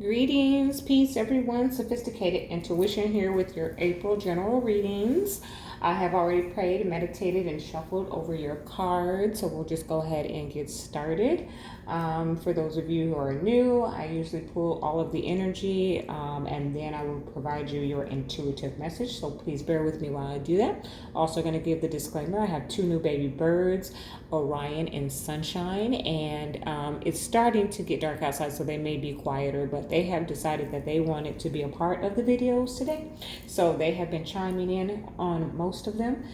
Greetings, peace, everyone. Sophisticated Intuition here with your April general readings. I have already prayed, meditated, and shuffled over your cards, so we'll just go ahead and get started. For those of you who are new, I usually pull all of the energy and then I will provide you your intuitive message, so please bear with me while I do that. Also going to give the disclaimer, I have two new baby birds, Orion and Sunshine, and it's starting to get dark outside, so they may be quieter, but they have decided that they wanted to be a part of the videos today, so they have been chiming in on most of them.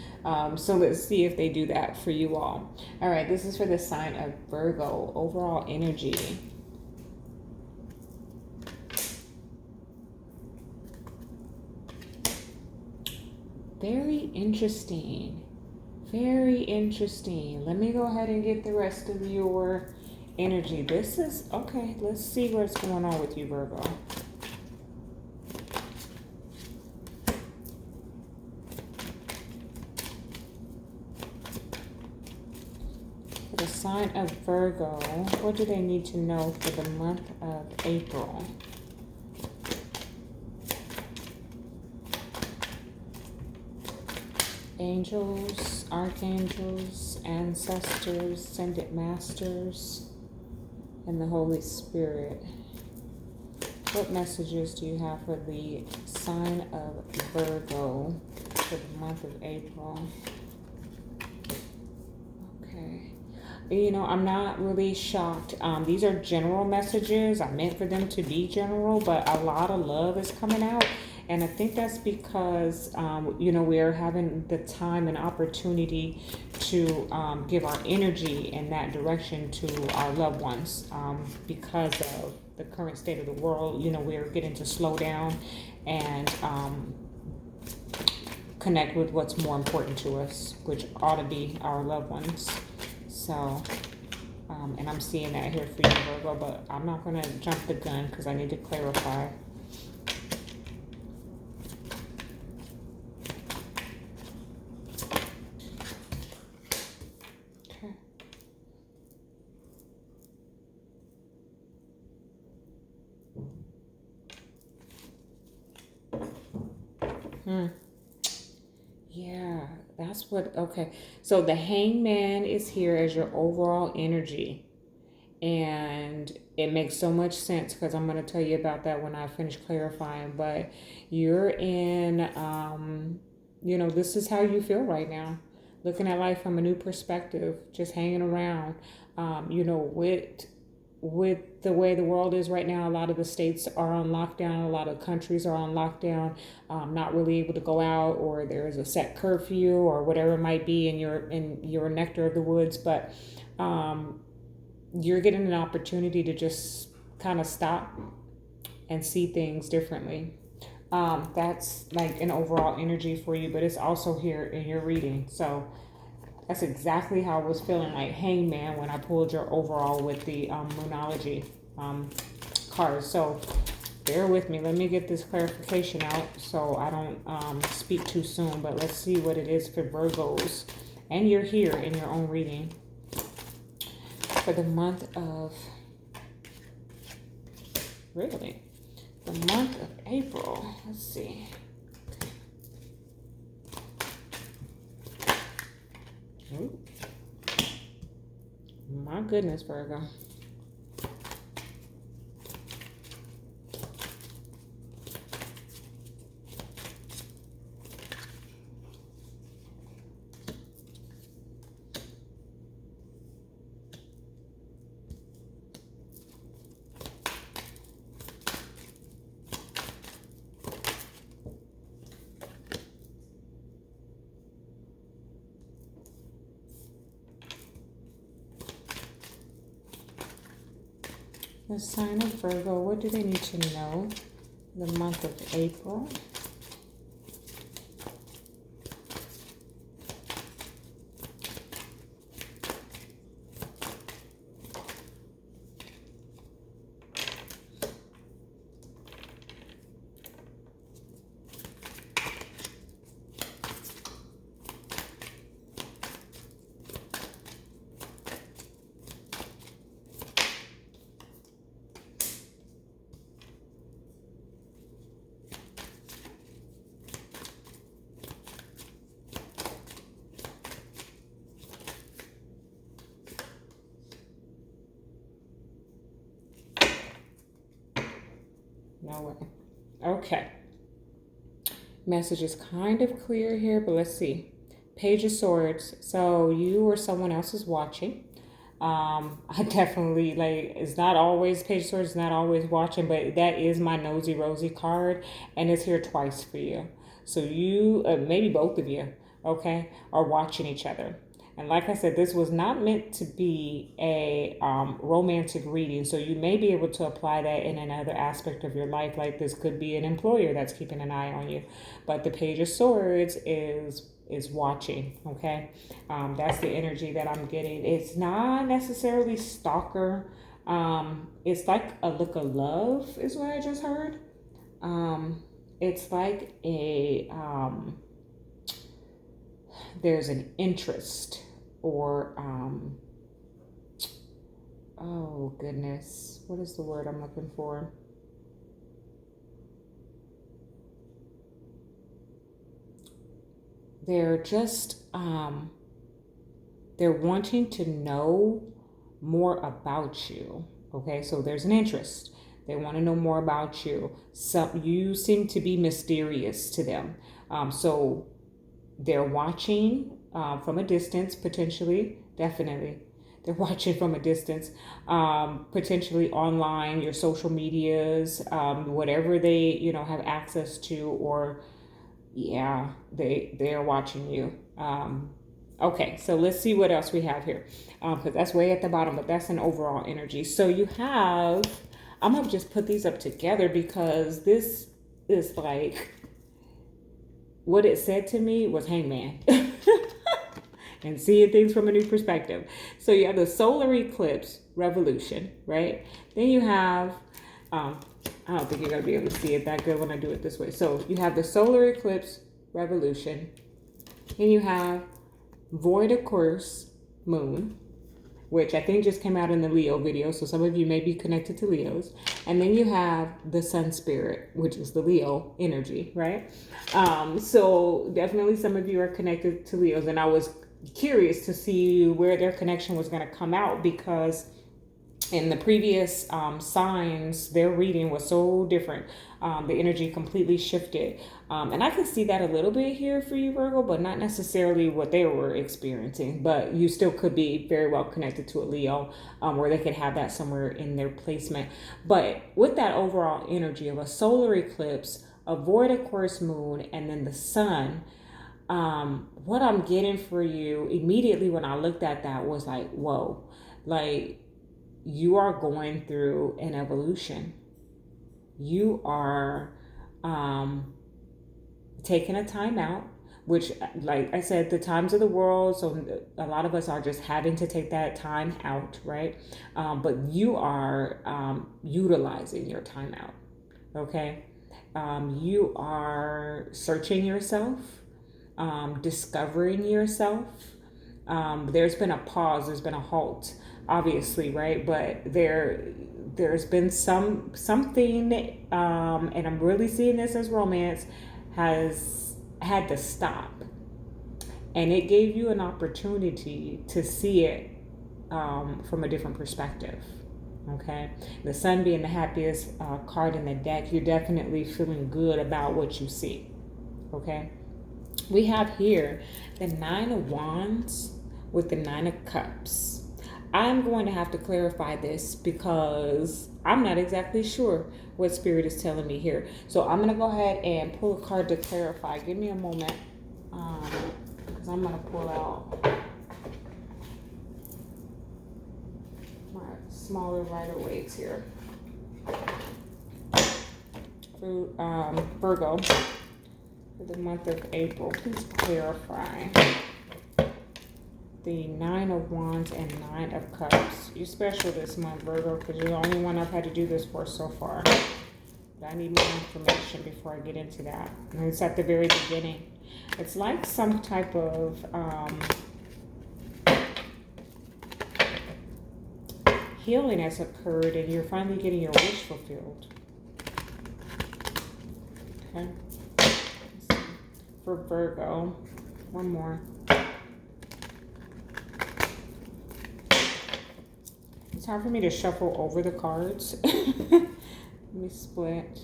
So let's see if they do that for you all. All right, this is for the sign of Virgo. Overall energy. Very interesting. Very interesting. Let me go ahead and get the rest of your energy. This is okay. Let's see what's going on with you, Virgo. For the sign of Virgo, what do they need to know for the month of April? Angels, archangels, ancestors, ascended masters, and the Holy Spirit. What messages do you have for the sign of Virgo for the month of April? Okay. You know, I'm not really shocked. These are general messages. I meant for them to be general, but a lot of love is coming out. And I think that's because, you know, we're having the time and opportunity to give our energy in that direction to our loved ones because of the current state of the world. You know, we're getting to slow down and connect with what's more important to us, which ought to be our loved ones. So, and I'm seeing that here for you, Virgo, but I'm not going to jump the gun because I need to clarify. Yeah, that's what, okay. So the Hangman is here as your overall energy. And it makes so much sense because I'm going to tell you about that when I finish clarifying. But you're in, you know, this is how you feel right now. Looking at life from a new perspective, just hanging around, you know, with the way the world is right now. A lot of the states are on lockdown, a lot of countries are on lockdown, not really able to go out, or there's a set curfew or whatever it might be in your nectar of the woods. But you're getting an opportunity to just kind of stop and see things differently. That's like an overall energy for you, but it's also here in your reading. So that's exactly how I was feeling like Hangman when I pulled your overall with the Moonology cards. So bear with me. Let me get this clarification out so I don't speak too soon. But let's see what it is for Virgos. And you're here in your own reading for the month of, really, the month of April. Let's see. Ooh. My goodness, Virgo. The sign of Virgo, what do they need to know the month of April? No way. Okay. Message is kind of clear here, but let's see. Page of Swords. So you or someone else is watching. I definitely like, it's not always Page of Swords is not always watching, but that is my nosy Rosie card, and it's here twice for you. So you, maybe both of you, okay, are watching each other. And like I said, this was not meant to be a romantic reading. So you may be able to apply that in another aspect of your life. Like this could be an employer that's keeping an eye on you. But the Page of Swords is watching. Okay, that's the energy that I'm getting. It's not necessarily stalker. It's like a look of love is what I just heard. It's like a there's an interest or oh goodness, what is the word I'm looking for? They're just they're wanting to know more about you. Okay, so there's an interest. They want to know more about you. Some you seem to be mysterious to them. So they're watching from a distance, potentially, definitely. They're watching from a distance, potentially online, your social medias, whatever they have access to, or yeah, they are watching you. Okay, so let's see what else we have here, because that's way at the bottom, but that's an overall energy. So you have, I'm gonna just put these up together because this is like what it said to me was hangman. And seeing things from a new perspective. So you have the solar eclipse revolution, right? Then you have, I don't think you're going to be able to see it that good when I do it this way. So you have the solar eclipse revolution. Then you have void of course moon, which I think just came out in the Leo video. So some of you may be connected to Leos. And then you have the sun spirit, which is the Leo energy, right? So definitely some of you are connected to Leos. And I was curious to see where their connection was going to come out, because in the previous signs, their reading was so different. The energy completely shifted. And I can see that a little bit here for you, Virgo, but not necessarily what they were experiencing. But you still could be very well connected to a Leo, where they could have that somewhere in their placement. But with that overall energy of a solar eclipse, a void Aquarius moon, and then the sun, what I'm getting for you immediately when I looked at that was like, whoa, like you are going through an evolution. You are taking a time out, which, like I said, the times of the world, so a lot of us are just having to take that time out, right? But you are utilizing your time out, okay? You are searching yourself, discovering yourself. There's been a pause, there's been a halt, obviously, right? But there's been something, and I'm really seeing this as romance, has had to stop. And it gave you an opportunity to see it from a different perspective. Okay, the sun being the happiest card in the deck, you're definitely feeling good about what you see. Okay, we have here the Nine of Wands with the Nine of Cups. I'm going to have to clarify this because I'm not exactly sure what Spirit is telling me here. So I'm going to go ahead and pull a card to clarify. Give me a moment, because I'm going to pull out my smaller Rider-Waite here. For Virgo, for the month of April, please clarify the Nine of Wands and Nine of Cups. You're special this month, Virgo, because you're the only one I've had to do this for so far. But I need more information before I get into that. And it's at the very beginning. It's like some type of healing has occurred, and you're finally getting your wish fulfilled. Okay. For Virgo, one more. It's hard for me to shuffle over the cards. Let me split.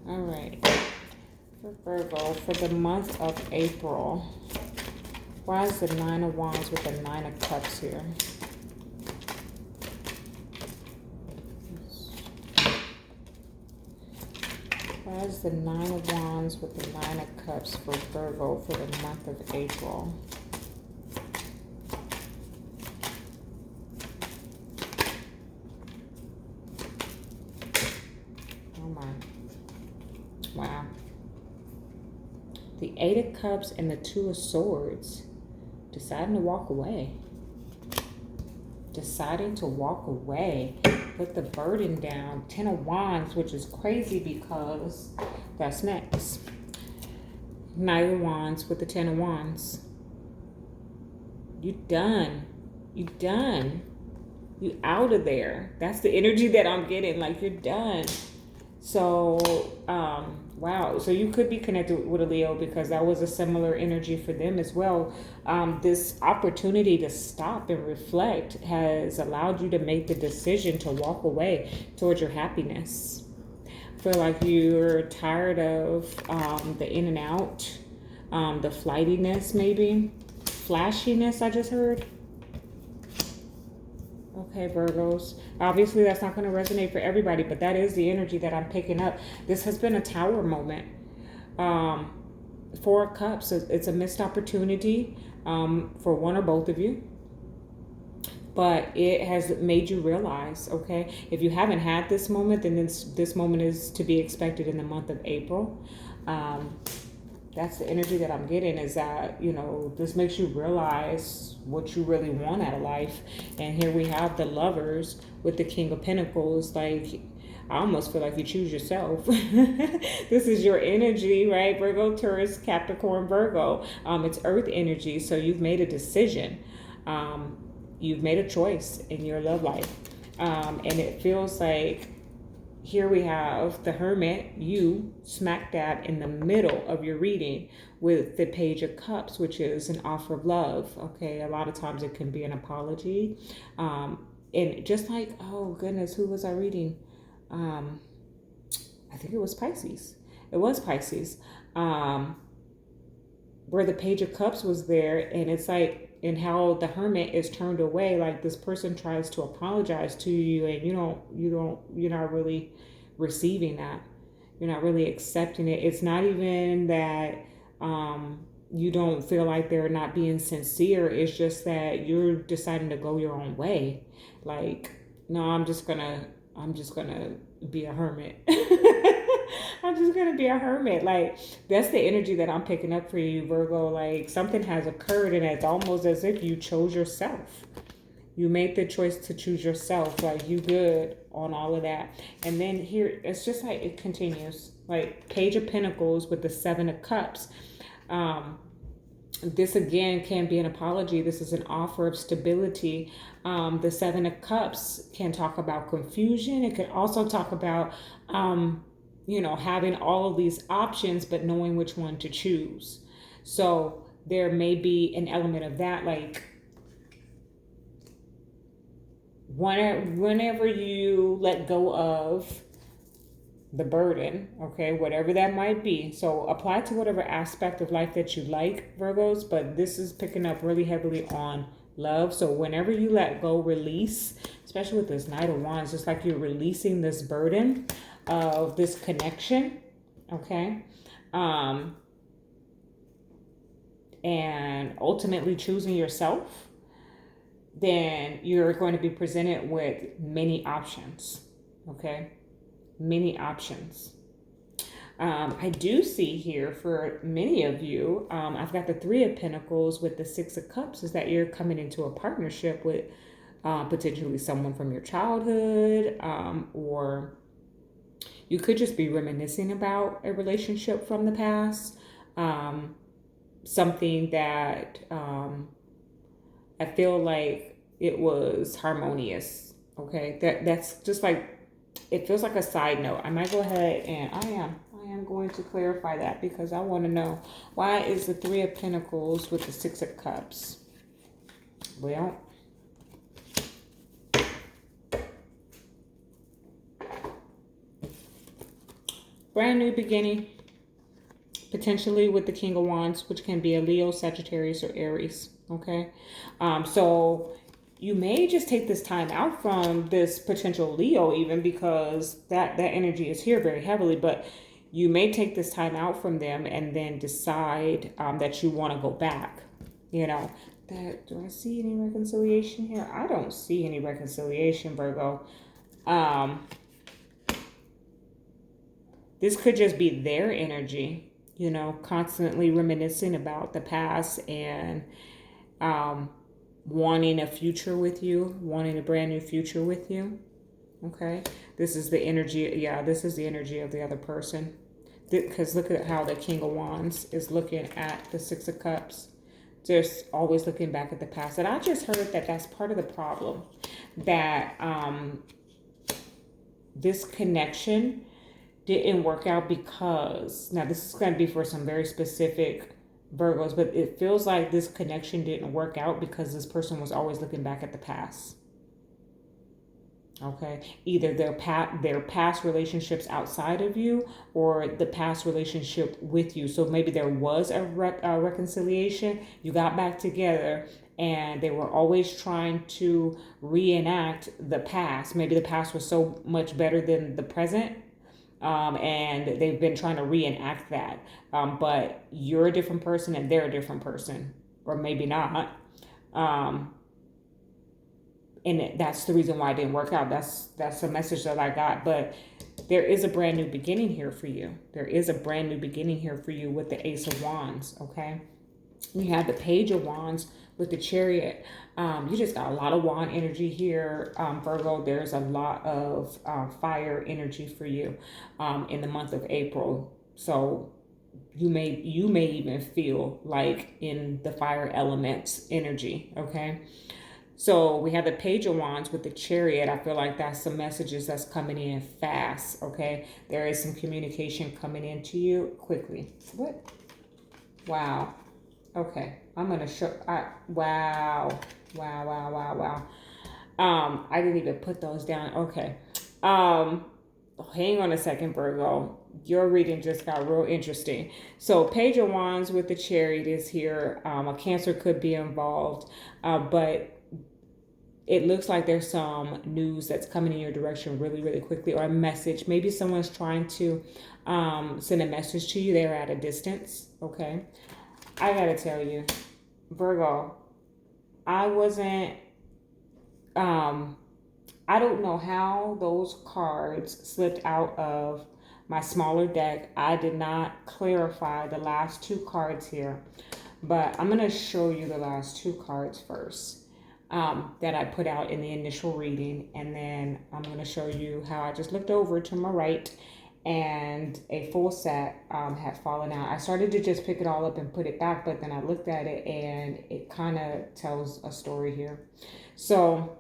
All right. For Virgo, for the month of April, why is the Nine of Wands with the Nine of Cups here? Why is the Nine of Wands with the Nine of Cups for Virgo for the month of April? Oh my. Wow. The Eight of Cups and the Two of Swords. Deciding to walk away. Deciding to walk away. Put the burden down. Ten of Wands, which is crazy because that's next. Knight of Wands with the Ten of Wands. You done. You done. You out of there. That's the energy that I'm getting. Like, you're done. So, wow. So you could be connected with a Leo because that was a similar energy for them as well. This opportunity to stop and reflect has allowed you to make the decision to walk away towards your happiness. Feel like you're tired of the in and out, the flightiness maybe, flashiness I just heard. Okay, Virgos. Obviously, that's not going to resonate for everybody, but that is the energy that I'm picking up. This has been a tower moment. Four of Cups. It's a missed opportunity for one or both of you. But it has made you realize, okay, if you haven't had this moment, then this moment is to be expected in the month of April. That's the energy that I'm getting, is that, you know, this makes you realize what you really want out of life. And here we have the Lovers with the King of Pentacles. Like, I almost feel like you choose yourself. This is your energy, right? Virgo, Taurus, Capricorn, Virgo. It's earth energy. So you've made a decision. You've made a choice in your love life. And it feels like here we have the Hermit, you smack dab in the middle of your reading with the Page of Cups, which is an offer of love. Okay, a lot of times it can be an apology. And just like, oh goodness, who was I reading? I think it was Pisces. It was Pisces. Where the Page of Cups was there, and it's like, and how the Hermit is turned away, like this person tries to apologize to you, and you're not really receiving that. You're not really accepting it. It's not even that you don't feel like they're not being sincere. It's just that you're deciding to go your own way. Like, no, I'm just gonna be a hermit. I'm just going to be a hermit. Like, that's the energy that I'm picking up for you, Virgo. Like, something has occurred, and it's almost as if you chose yourself. You made the choice to choose yourself. Like, you good on all of that. And then here, it's just like it continues. Like, Page of Pentacles with the Seven of Cups. This, again, can be an apology. This is an offer of stability. The Seven of Cups can talk about confusion. It can also talk about having all of these options, but knowing which one to choose. So there may be an element of that, like whenever you let go of the burden, okay, whatever that might be. So apply to whatever aspect of life that you like, Virgos, but this is picking up really heavily on love. So whenever you let go, release, especially with this Knight of Wands, it's like you're releasing this burden of this connection, okay, and ultimately choosing yourself, then you're going to be presented with many options, okay, many options. I do see here for many of you, I've got the Three of Pentacles with the Six of Cups, is that you're coming into a partnership with potentially someone from your childhood, or you could just be reminiscing about a relationship from the past, something that I feel like it was harmonious, okay? That's just like, it feels like a side note. I might go ahead and I am going to clarify that because I want to know, why is the Three of Pentacles with the Six of Cups? Well, brand new beginning, potentially with the King of Wands, which can be a Leo, Sagittarius, or Aries. Okay. So you may just take this time out from this potential Leo, even because that energy is here very heavily, but you may take this time out from them and then decide that you want to go back. You know, do I see any reconciliation here? I don't see any reconciliation, Virgo. This could just be their energy, you know, constantly reminiscing about the past and wanting a future with you, wanting a brand new future with you. Okay. This is the energy. Yeah, this is the energy of the other person. Because look at how the King of Wands is looking at the Six of Cups. Just always looking back at the past. And I just heard that that's part of the problem. That this connection didn't work out because, now this is going to be for some very specific Virgos, but it feels like this connection didn't work out because this person was always looking back at the past. Okay, either their past relationships outside of you or the past relationship with you. So maybe there was a reconciliation, you got back together, and they were always trying to reenact the past. Maybe the past was so much better than the present, and they've been trying to reenact that. But you're a different person and they're a different person, or maybe not. And that's the reason why it didn't work out. That's a message that I got. But there is a brand new beginning here for you. There is a brand new beginning here for you with the Ace of Wands, okay? You have the Page of Wands with the Chariot. You just got a lot of wand energy here, Virgo. There's a lot of fire energy for you in the month of April. So you may even feel like in the fire elements energy, okay? So we have the Page of Wands with the Chariot. I feel like that's some messages that's coming in fast, okay? There is some communication coming into you quickly. What? Wow. Okay. I'm going to show... Wow. I didn't even put those down. Okay. Hang on a second, Virgo. Your reading just got real interesting. So Page of Wands with the Chariot is here. A Cancer could be involved, but it looks like there's some news that's coming in your direction really, really quickly, or a message. Maybe someone's trying to send a message to you. They're at a distance, okay? I gotta tell you, Virgo, I wasn't, I don't know how those cards slipped out of my smaller deck. I did not clarify the last two cards here, but I'm gonna show you the last two cards first. That I put out in the initial reading, and then I'm going to show you how I just looked over to my right and a full set had fallen out. I started to just pick it all up and put it back, but then I looked at it and it kind of tells a story here. So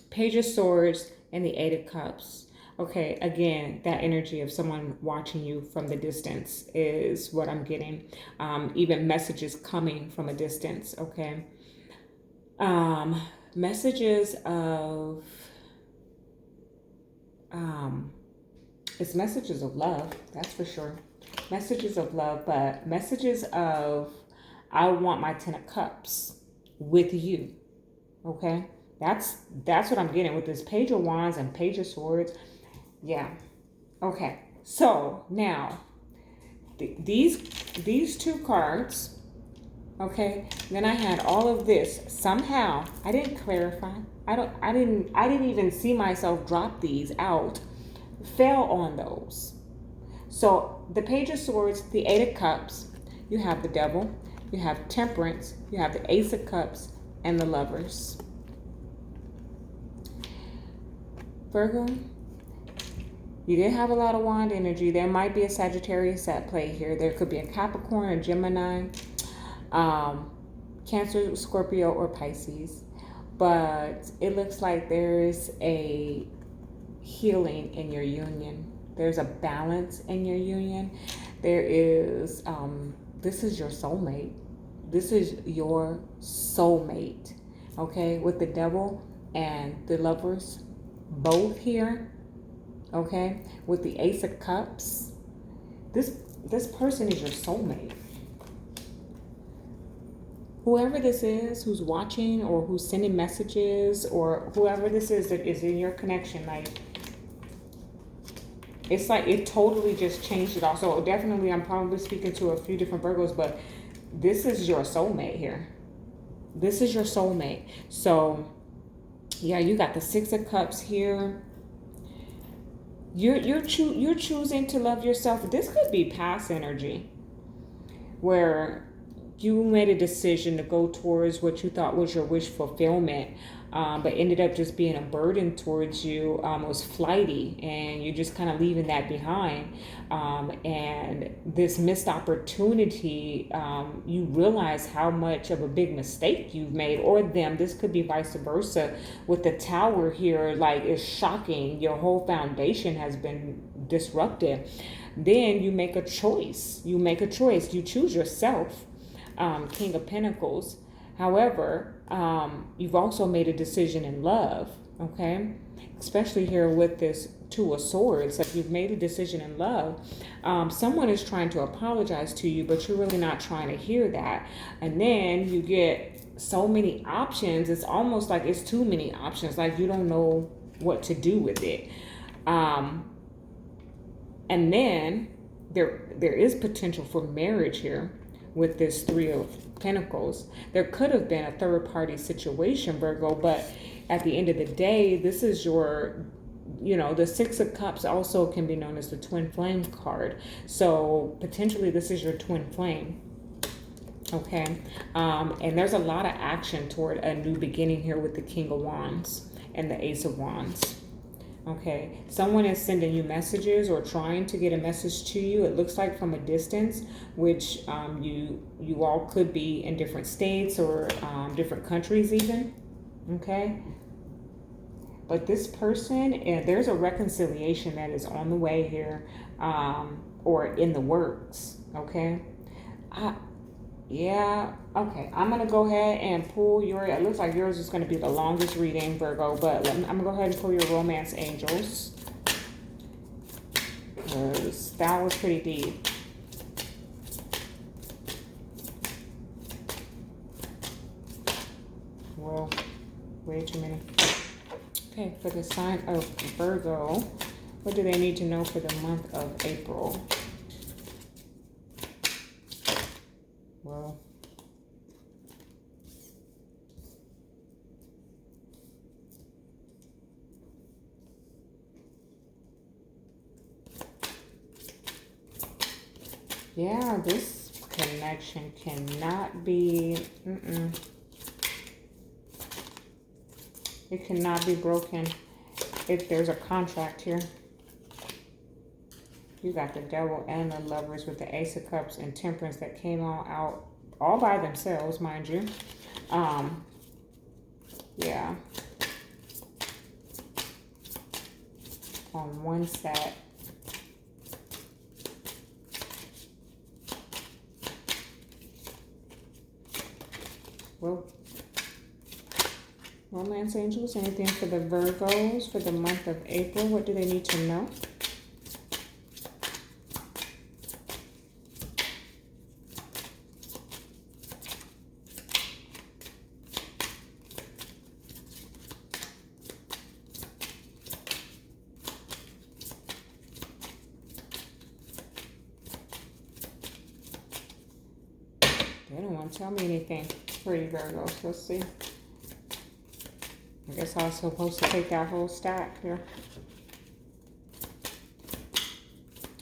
Page of Swords and the Eight of Cups. Okay, again, that energy of someone watching you from the distance is what I'm getting. Even messages coming from a distance, okay? Messages of it's messages of love, that's for sure. Messages of love, but messages of I want my 10 of Cups with you. Okay? That's what I'm getting with this Page of Wands and Page of Swords. Yeah. Okay. So now these two cards. Okay, then I had all of this. Somehow, I didn't clarify. I didn't even see myself drop these out. Fell on those. So the Page of Swords, the Eight of Cups, you have the Devil, you have Temperance, you have the Ace of Cups, and the Lovers. Virgo, you did have a lot of wand energy. There might be a Sagittarius at play here. There could be a Capricorn, a Gemini, Cancer, Scorpio, or Pisces, but it looks like there's a healing in your union. There's a balance in your union. There is this is your soulmate. This is your soulmate. okay, with the devil and the lovers both here, okay, with the Ace of Cups. This person is your soulmate. Whoever this is who's watching or who's sending messages, or whoever this is that is in your connection, like, it's like it totally just changed it all. So definitely I'm probably speaking to a few different Virgos, but this is your soulmate here. This is your soulmate. So yeah, you got the Six of Cups here. You're choosing to love yourself. This could be past energy where you made a decision to go towards what you thought was your wish fulfillment, but ended up just being a burden towards you. It was flighty, and you're just kind of leaving that behind. And this missed opportunity, you realize how much of a big mistake you've made, or them. This could be vice versa with the Tower here. Like, it's shocking. Your whole foundation has been disrupted. Then you make a choice. You choose yourself. King of Pentacles. However, you've also made a decision in love, okay? Especially here with this Two of Swords, that you've made a decision in love. Someone is trying to apologize to you, but you're really not trying to hear that. And then you get so many options. It's almost like it's too many options. Like, you don't know what to do with it. And then there is potential for marriage here. With this Three of Pentacles, there could have been a third party situation, Virgo, but at the end of the day, this is your, the Six of Cups also can be known as the twin flame card. So potentially this is your twin flame. Okay. And there's a lot of action toward a new beginning here with the King of Wands and the Ace of Wands. Okay, someone is sending you messages or trying to get a message to you. It looks like from a distance, which you all could be in different states or different countries even. Okay, but this person, there's a reconciliation that is on the way here, or in the works. Okay, yeah, okay. I'm going to go ahead and pull it looks like yours is going to be the longest reading, Virgo, but I'm going to go ahead and pull your romance angels, because that was pretty deep. Well, way too many. Okay, for the sign of Virgo, what do they need to know for the month of April? Well, yeah, this connection cannot be, it cannot be broken if there's a contract here. You got the Devil and the Lovers with the Ace of Cups and Temperance that came out all by themselves, mind you. Yeah. On one set. Well, romance angels, anything for the Virgos for the month of April? What do they need to know? They don't want to tell me anything. Pretty Virgos. Let's see. I guess I was supposed to take that whole stack here.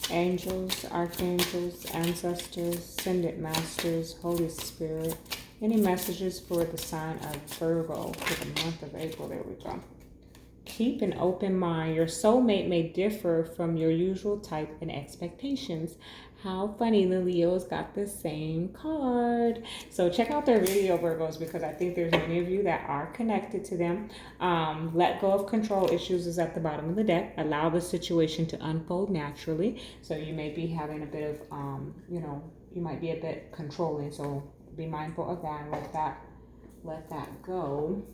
Angels, archangels, ancestors, ascended masters, Holy Spirit. Any messages for the sign of Virgo for the month of April? There we go. Keep an open mind. Your soulmate may differ from your usual type and expectations. How funny, the Leos got the same card. So check out their video, Virgos, because I think there's many of you that are connected to them. Let go of control issues is at the bottom of the deck. Allow the situation to unfold naturally. So you may be having a bit of, you might be a bit controlling. So be mindful of that and let that let that go.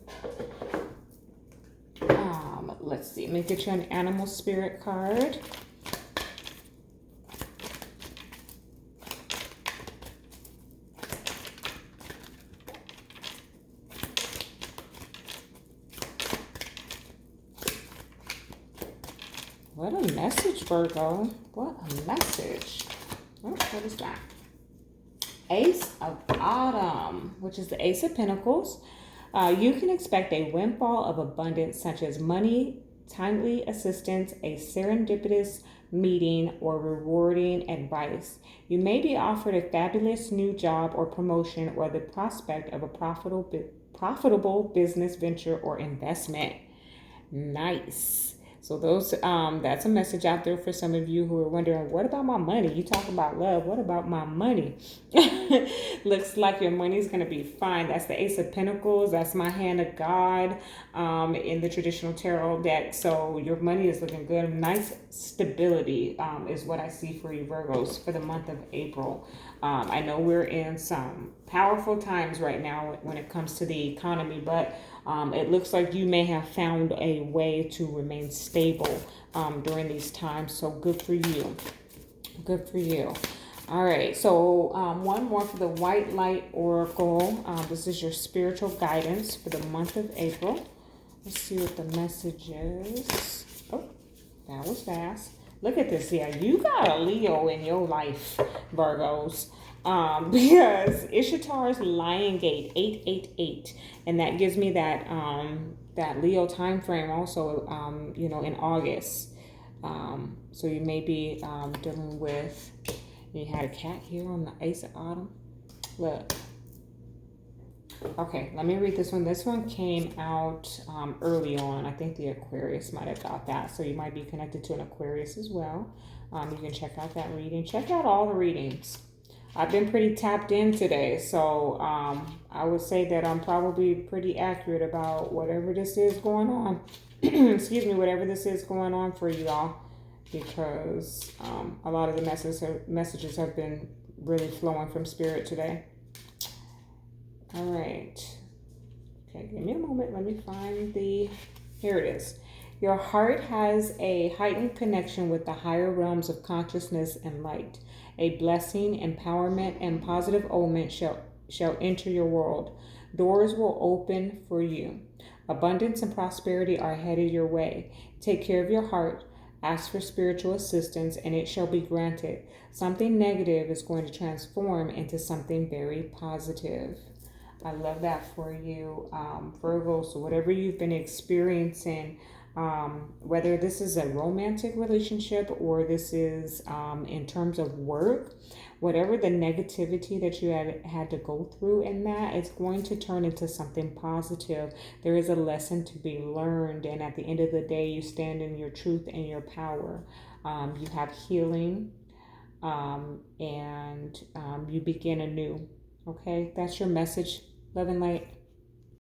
Let's see. Let me get you an animal spirit card. What a message, Virgo. What a message. Oh, what is that? Ace of Autumn, which is the Ace of Pentacles. You can expect a windfall of abundance such as money, timely assistance, a serendipitous meeting, or rewarding advice. You may be offered a fabulous new job or promotion or the prospect of a profitable business venture or investment. Nice. So that's a message out there for some of you who are wondering, what about my money? You talk about love. What about my money? Looks like your money's going to be fine. That's the Ace of Pentacles. That's my hand of God in the traditional tarot deck. So your money is looking good. Nice stability is what I see for you, Virgos, for the month of April. I know we're in some powerful times right now when it comes to the economy, but it looks like you may have found a way to remain stable during these times. So good for you. Good for you. All right. So one more for the White Light Oracle. This is your spiritual guidance for the month of April. Let's see what the message is. Oh, that was fast. Look at this. Yeah, you got a Leo in your life, Virgos. Because Ishtar's Lion Gate 888, and that gives me that Leo time frame also in August. So you may be dealing with, you had a cat here on the Ace of Autumn. Look. Okay, let me read this one. This one came out early on. I think the Aquarius might have got that. So you might be connected to an Aquarius as well. You can check out that reading. Check out all the readings. I've been pretty tapped in today. So I would say that I'm probably pretty accurate about whatever this is going on. Excuse me, whatever this is going on for you all. Because a lot of the messages have been really flowing from Spirit today. All right. Okay, give me a moment. Let me find here it is. Your heart has a heightened connection with the higher realms of consciousness and light. A blessing, empowerment, and positive omen shall enter your world. Doors will open for you. Abundance and prosperity are headed your way. Take care of your heart. Ask for spiritual assistance, and it shall be granted. Something negative is going to transform into something very positive. I love that for you, Virgo. So whatever you've been experiencing, whether this is a romantic relationship or this is in terms of work, whatever the negativity that you had to go through in that, it's going to turn into something positive. There is a lesson to be learned, and at the end of the day, you stand in your truth and your power. You have healing, and you begin anew. Okay, that's your message. Love and light.